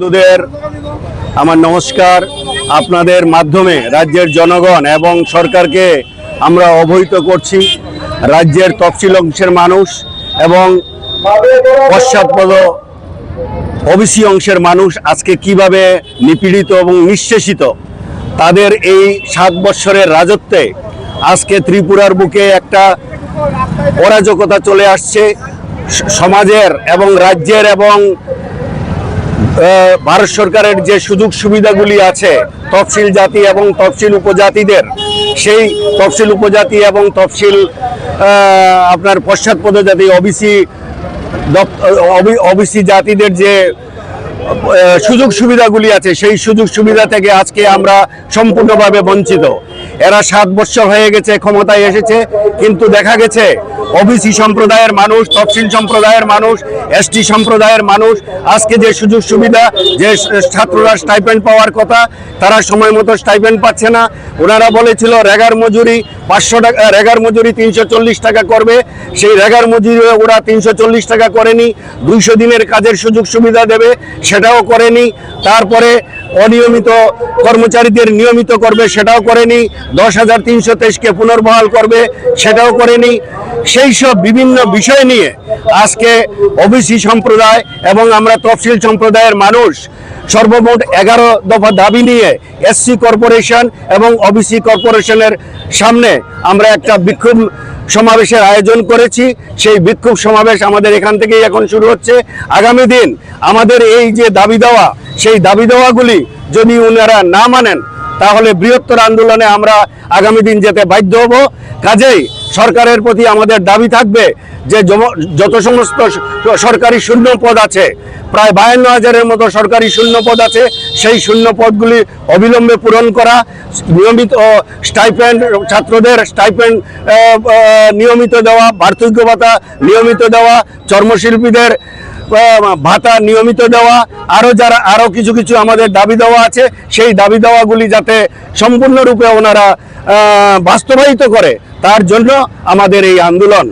বন্ধুদের আমার নমস্কার। আপনাদের মাধ্যমে রাজ্যের জনগণ এবং সরকারকে আমরা অবহিত করছি রাজ্যের তফসিল অংশের মানুষ এবং পশ্চাৎপদ ওবিসি অংশের মানুষ আজকে কিভাবে নিপীড়িত এবং নিঃশেষিত। তাদের এই 7 বৎসরের রাজত্বে আজকে ত্রিপুরার বুকে একটা অরাজকতা চলে আসছে। সমাজের এবং রাজ্যের এবং ভারত সরকারের যে সুযোগ সুবিধাগুলি আছে তফসিল জাতি এবং তফসিল উপজাতিদের, সেই তফসিল উপজাতি এবং তফসিল আপনার পশ্চাৎপদ জাতি ওবিসি জাতিদের যে সুযোগ সুবিধাগুলি আছে সেই সুযোগ সুবিধা থেকে আজকে আমরা সম্পূর্ণভাবে বঞ্চিত। এরা 7 বছর হয়ে গেছে ক্ষমতায় এসেছে, কিন্তু দেখা গেছে ওবিসি সম্প্রদায়ের মানুষ, তফসিল সম্প্রদায়ের মানুষ, এসটি সম্প্রদায়ের মানুষ আজকে যে সুযোগ সুবিধা, যে ছাত্ররা স্টাইপেন্ড পাওয়ার কথা, তারা সময় মতো স্টাইপেন্ড পাচ্ছে না। ওনারা বলেছিল রেগার মজুরি 500 টাকা, রেগার মজুরি 340 টাকা করবে, সেই রেগার মজুরি ওরা 340 টাকা করেনি। 200 দিনের কাজের সুযোগ সুবিধা দেবে, সেটাও করেনি। তারপরে অনিয়মিত কর্মচারীদের নিয়মিত করবে, সেটাও করেনি। 10,323কে পুনর্বহাল করবে, সেটাও করেনি। সেই সব বিভিন্ন বিষয় নিয়ে আজকে ওবিসি সম্প্রদায় এবং আমরা তফসিল সম্প্রদায়ের মানুষ সর্বমোট 11 দফা দাবি নিয়ে এসসি কর্পোরেশন এবং ওবিসি কর্পোরেশনের সামনে আমরা একটা বিক্ষোভ সমাবেশের আয়োজন করেছি। সেই বিক্ষোভ সমাবেশ আমাদের এখান থেকেই এখন শুরু হচ্ছে। আগামী দিন আমাদের এই যে দাবি দেওয়া, সেই দাবি দেওয়াগুলি যদি ওনারা না মানেন তাহলে বৃহত্তর আন্দোলনে আমরা আগামী দিন যেতে বাধ্য হব। কাজেই সরকারের প্রতি আমাদের দাবি থাকবে যে যত সমস্ত সরকারি শূন্য পদ আছে, প্রায় 52,000-এর মতো সরকারি শূন্য পদ আছে, সেই শূন্য পদগুলি অবিলম্বে পূরণ করা, নিয়মিত স্টাইপেন্ড, ছাত্রদের স্টাইপেন্ড নিয়মিত দেওয়া, বার্ধক্য ভাতা নিয়মিত দেওয়া, চর্মশিল্পীদের ভাতা নিয়মিত দেওয়া, আরও কিছু কিছু আমাদের দাবি দেওয়া আছে। সেই দাবি দেওয়াগুলি যাতে সম্পূর্ণরূপে ওনারা বাস্তবায়িত করে, তার জন্য আমাদের এই আন্দোলন।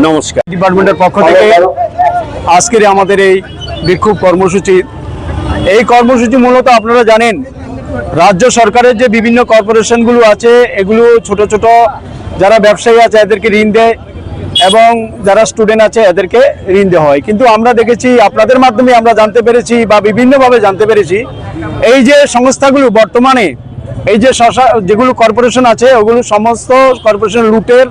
নমস্কার। ডিপার্টমেন্টের পক্ষ থেকে আজকের আমাদের এই বিক্ষোভ কর্মসূচি, এই কর্মসূচি মূলত আপনারা জানেন রাজ্য সরকারের যে বিভিন্ন কর্পোরেশনগুলো আছে, এগুলো ছোট ছোট যারা ব্যবসায়ী আছে এদেরকে ঋণ দেয় এবং যারা স্টুডেন্ট আছে এদেরকে ঋণ দেওয়া হয়। কিন্তু আমরা দেখেছি, আপনাদের মাধ্যমে আমরা জানতে পেরেছি বা বিভিন্নভাবে জানতে পেরেছি, এই যে সংস্থাগুলো বর্তমানে এই যে যেগুলো কর্পোরেশন আছে ওগুলো সমস্ত কর্পোরেশন লুটের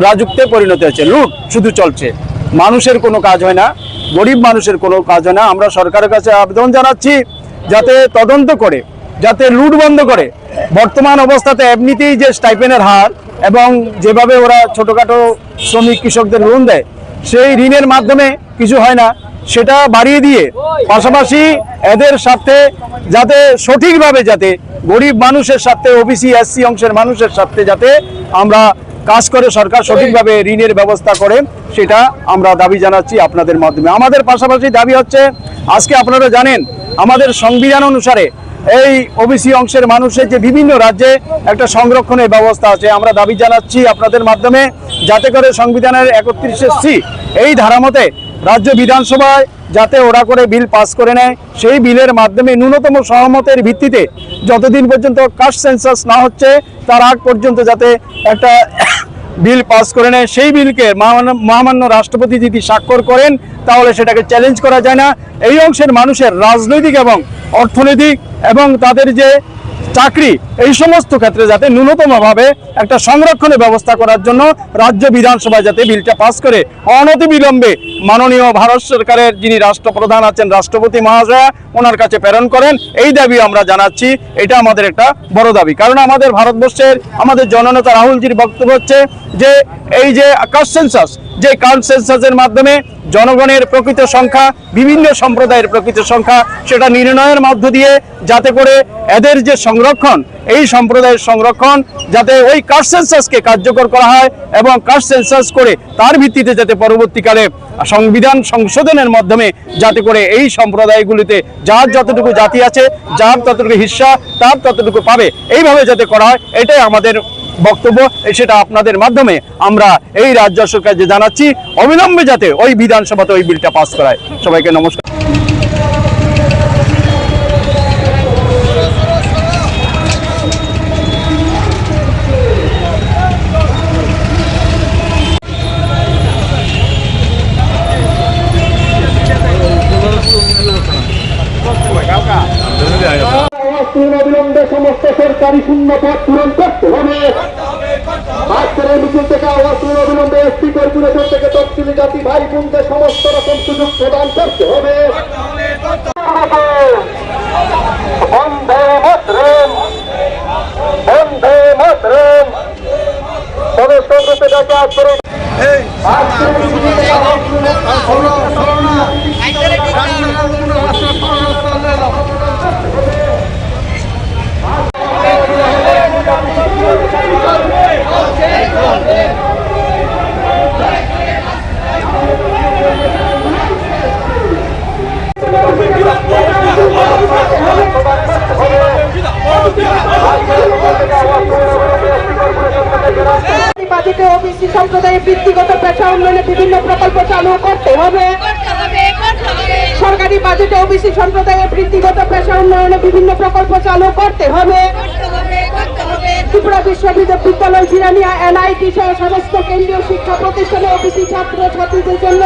রাজত্বে পরিণত হয়েছে। লুট শুধু চলছে, মানুষের কোনো কাজ হয় না, গরিব মানুষের কোনো কাজ হয় না। আমরা সরকারের কাছে আবেদন জানাচ্ছি যাতে তদন্ত করে, যাতে লুট বন্ধ করে। বর্তমান অবস্থাতে এমনিতেই যে স্টাইপেন্ডের হার এবং যেভাবে ওরা ছোটোখাটো শ্রমিক কৃষকদের লোন দেয়, সেই ঋণের মাধ্যমে কিছু হয় না, সেটা বাড়িয়ে দিয়ে পাশাপাশি এদের সাথে যাতে সঠিকভাবে যাতে গরিব মানুষের সাথে ওবিসি এসসি অংশের মানুষের সাথে যাতে আমরা কাজ করে সরকার সঠিকভাবে ঋণের ব্যবস্থা করে, সেটা আমরা দাবি জানাচ্ছি আপনাদের মাধ্যমে। আমাদের পাশাপাশি দাবি হচ্ছে, আজকে আপনারা জানেন আমাদের সংবিধান অনুসারে এই ওবিসি অংশের মানুষের যে বিভিন্ন রাজ্যে একটা সংরক্ষণের ব্যবস্থা আছে। আমরা দাবি জানাচ্ছি আপনাদের মাধ্যমে যাতে করে সংবিধানের 31C এই ধারা মতে রাজ্য বিধানসভায় যাতে ওরা করে বিল পাস করে নেয়, সেই বিলের মাধ্যমে ন্যূনতম সহমতের ভিত্তিতে যতদিন পর্যন্ত কাস্ট সেন্সাস না হচ্ছে তার আগ পর্যন্ত যাতে একটা বিল পাস করে নেয়। সেই বিলকে মহামান্য রাষ্ট্রপতি যদি স্বাক্ষর করেন তাহলে সেটাকে চ্যালেঞ্জ করা যায় না। এই অংশের মানুষের রাজনৈতিক এবং অর্থনৈতিক এবং তাদের যে চাকরি, এই সমস্ত ক্ষেত্রে যাতে ন্যূনতমভাবে একটা সংরক্ষণের ব্যবস্থা করার জন্য রাজ্য বিধানসভায় যাতে বিলটা পাস করে অনতিবিলম্বে মাননীয় ভারত সরকারের যিনি রাষ্ট্রপ্রধান আছেন, রাষ্ট্রপতি মহাশয়া, ওনার কাছে প্রেরণ করেন, এই দাবি আমরা জানাচ্ছি। এটা আমাদের একটা বড় দাবি, কারণ আমাদের ভারতবর্ষের আমাদের জননেতা রাহুলজির বক্তব্য হচ্ছে যে এই যে কাস্ট সেন্সাস, যে কাস্ট সেন্সাসের মাধ্যমে জনগণের প্রকৃত সংখ্যা, বিভিন্ন সম্প্রদায়ের প্রকৃত সংখ্যা, সেটা নির্ণয়ের মধ্য দিয়ে যাতে করে এদের যে সংরক্ষণ, এই সম্প্রদায়ের সংরক্ষণ যাতে ওই কাস্ট সেন্সাসকে কার্যকর করা হয় এবং কাস্ট সেন্সাস করে তার ভিত্তিতে যাতে পরবর্তীকালে সংবিধান সংশোধনের মাধ্যমে যাতে করে এই সম্প্রদায়গুলিতে যার যতটুকু জাতি আছে, যার ততটুকু হিস্সা, তার ততটুকু পাবে, এইভাবে যাতে করা হয়, এটাই আমাদের বক্তব্য। সেটা আপনাদের মাধ্যমে আমরা এই রাজ্য সরকারকে জানাচ্ছি অবিলম্বে যাতে ওই বিধানসভাতে ওই বিলটা পাস করায়। সবাইকে নমস্কার। অনতিবিলম্বে সমস্ত সরকারি শূন্য পদ পূরণ করতে হবে। আজকের এই মিছিল থেকে আওয়াজ তুলে অবিলম্বে এসপি কর্পোরেশন থেকে তফসিলি জাতি ভাই বোনদের সমস্ত রকম সুযোগ প্রদান করতে হবে। বন্দে মাতরম, বন্দে মাতরম। সদস্য গ্রুপে ডাকে আজকের আজকের এই মিছিল থেকে আওয়াজ তুলে বাজেটে ওবিসি সম্প্রদায়ের বৃত্তিগত পেশা উন্নয়নে বিভিন্ন প্রকল্প চালু করতে হবে। সরকারি বাজেটে ওবিসি সম্প্রদায়ের বৃত্তিগত পেশা উন্নয়নে বিভিন্ন প্রকল্প চালু করতে হবে। ত্রিপুরা বিশ্ববিদ্যালয় জিরানিয়া এনআইটি সহ সমস্ত কেন্দ্রীয় শিক্ষা প্রতিষ্ঠানে ওবিসি ছাত্র ছাত্রীদের জন্য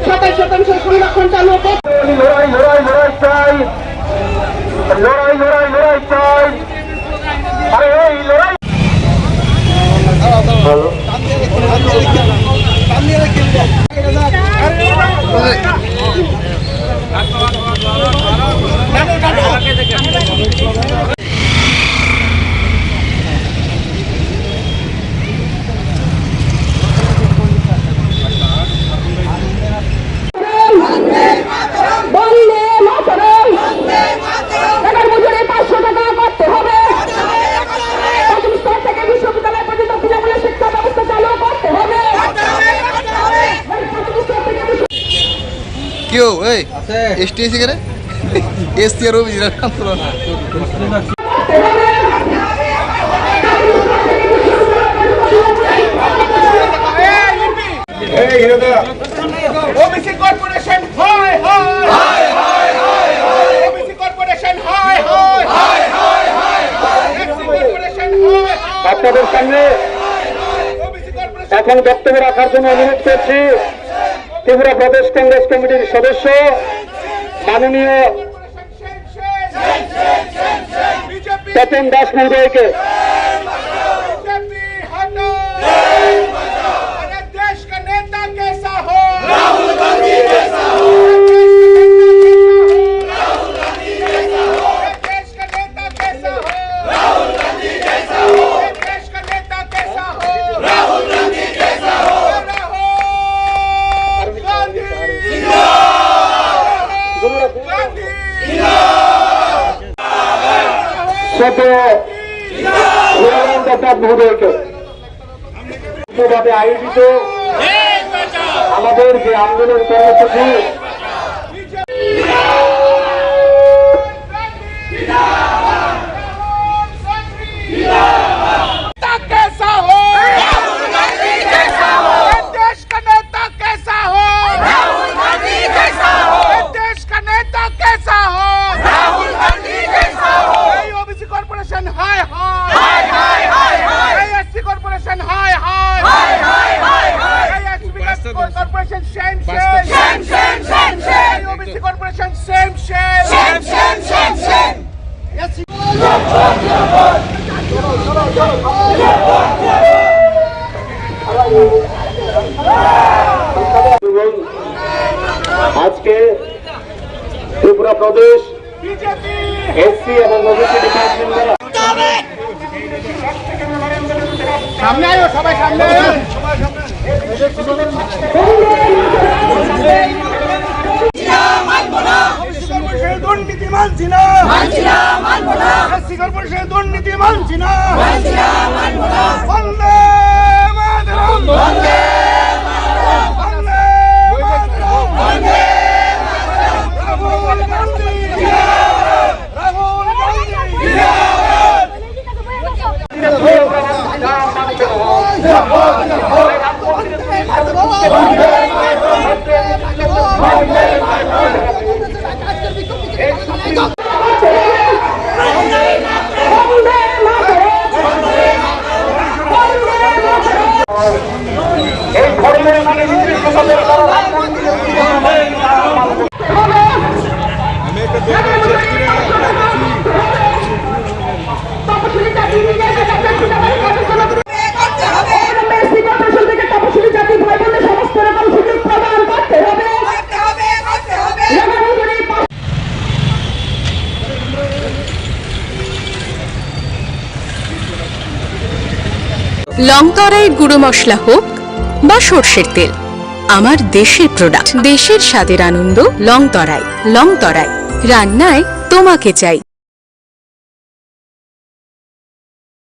27% সংরক্ষণ চালু করতে লড়াই লড়াই লড়াই চাই, লড়াই লড়াই লড়াই চাই। আরে এই লড়াই বন্দে মাতরম। টাকার মজুরি 500 টাকা করতে হবে। প্রথম স্তর থেকে বিশ্ববিদ্যালয় পর্যন্ত বিনামূল্যে শিক্ষা ব্যবস্থা চালু করতে হবে। প্রথম স্তর থেকে কেউ এই এসটি এসে গেলে এসটি আর ওবিসি আন্দোলন ওবিসি কর্পোরেশন হাই হাই হাই হাই হাই ওবিসি কর্পোরেশন হাই হাই হাই হাই হাই ওবিসি কর্পোরেশন হাই আপনাদের সামনে ওবিসি কর্পোরেশন এখন বক্তব্য রাখার জন্য অনুরোধ করছি ত্রিপুরা প্রদেশ কংগ্রেস কমিটির সদস্য মাননীয় বিজেপি তপন দাস মহোদয়কে। बीजेपी हटो अरे देश का नेता कैसा हो राहुल गांधी कैसा हो राहुल गांधी कैसा हो देश का नेता कैसा हो राहुल गांधी कैसा हो देश का नेता कैसा हो राहुल गांधी कैसा हो राहुल गांधी गांधी প্রতাপ মহোদয়কে ভাবে আয়োজিত আমাদের যে আন্দোলন কর্মসূচি कैसा हो राहुल गांधी कैसा हो देश का नेता कैसा हो राहुल गांधी कैसा हो देश का नेता कैसा हो राहुल गांधी कैसा हो ओबीसी कॉर्पोरेशन हाय हाय हाय हाय हाय एससी कॉर्पोरेशन हाय हाय हाय हाय हाय हाय SC corporation same OBC corporation same SC আজকে ত্রিপুরা প্রদেশ बीजेपी এসসি এবং ওবিসি ডিপার্টমেন্ট দ্বারা সামনে আয়ো সবাই সামনে আয়ো দুর্নীতি মানছি না এসসি কর্পোরেশনের দুর্নীতি মানছি না বন্দে মাতরম বন্দে মাতরম বন্দে রাহুল গান্ধী রাহুল গান্ধী এই ধর্মের নামে লং তরাই গুঁড়ো মশলা হোক বা সর্ষের তেল, আমার দেশের প্রোডাক্ট, দেশের স্বাদের আনন্দ লং তরাই। লং তরাই, রান্নায় তোমাকে চাই।